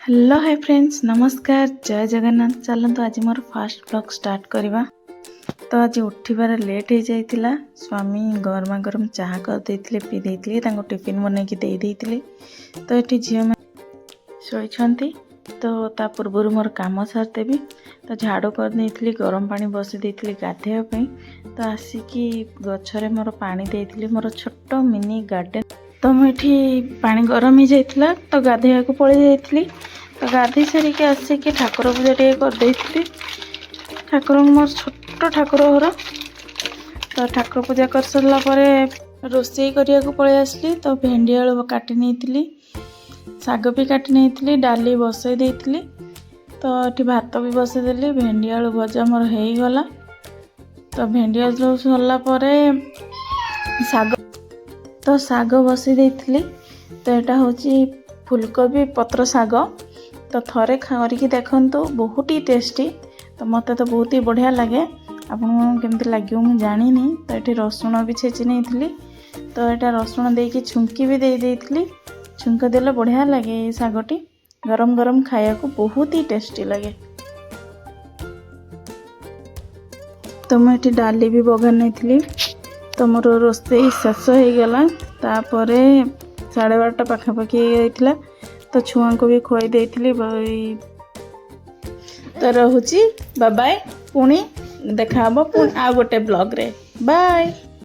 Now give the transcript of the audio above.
Hello hi friends, नमस्कार, जय जगन्नाथ। चलतु आज मोर फास्ट ब्लॉग स्टार्ट करवा। तो आज उठिबार लेट हो जाइतिला। स्वामी गरमा गरम चाह कर देथिले, पी देथिले, तांको टिफिन बनै कि दे देथिले। तो एठी झियो में सोइछंती। तो ता पूर्व मोर काम सार देबी। तो झाड़ू कर देथिली, गरम पानी बसि देथिली गाधेया पई। तो आसिकी गछरे मोर पानी देथिली, मोर छोटो मिनी गार्डन। तो मुझे पानी गरम हो जाइतिला, तो गाधेया को पळै जाइतिली। तो गाधे सारिके आसिकी ठाकुर पूजा टे कर देथिली। ठाकुर मोर छोटो ठाकुर घर। तो ठाकुर पूजा कर सरला परे रोषेई करिया को पळै आसली। तो भेंडी आलू काटी नेथिली, साग भी काटी नेथिली, डाली बसई देथिली। तो एठी भात भी बसई देली। भेंडी आलू भजा मोर हेई गला। तो भेंडी आलू सरला परे साग बसई देथिली। तो एटा होची फुलकोबी पत्र साग। तो थरे करके देखंतु, बहुत ही टेस्टी। तो मत तो बहुत ही बढ़िया लगे। आपन केमती लगे मुझे जानी। तो ये रसुण भी छेची नहीं। तो ये रसुण देकी छुंकी भी दे देथिली। छुंक देले बढ़िया लगे। ये सागटी गरम गरम खाया को बहुत ही टेस्टी लगे। तो मुझे डाली भी बघार नहीं। तो मोर रोषेई शेष हो गला। तापरे 12:30 पाखापाखि होता। तो छुआ को भी खुआई देथिली। तो रहुची, बाय बाय। पुणी देखा हम आ गोटे ब्लॉग रे। बाय।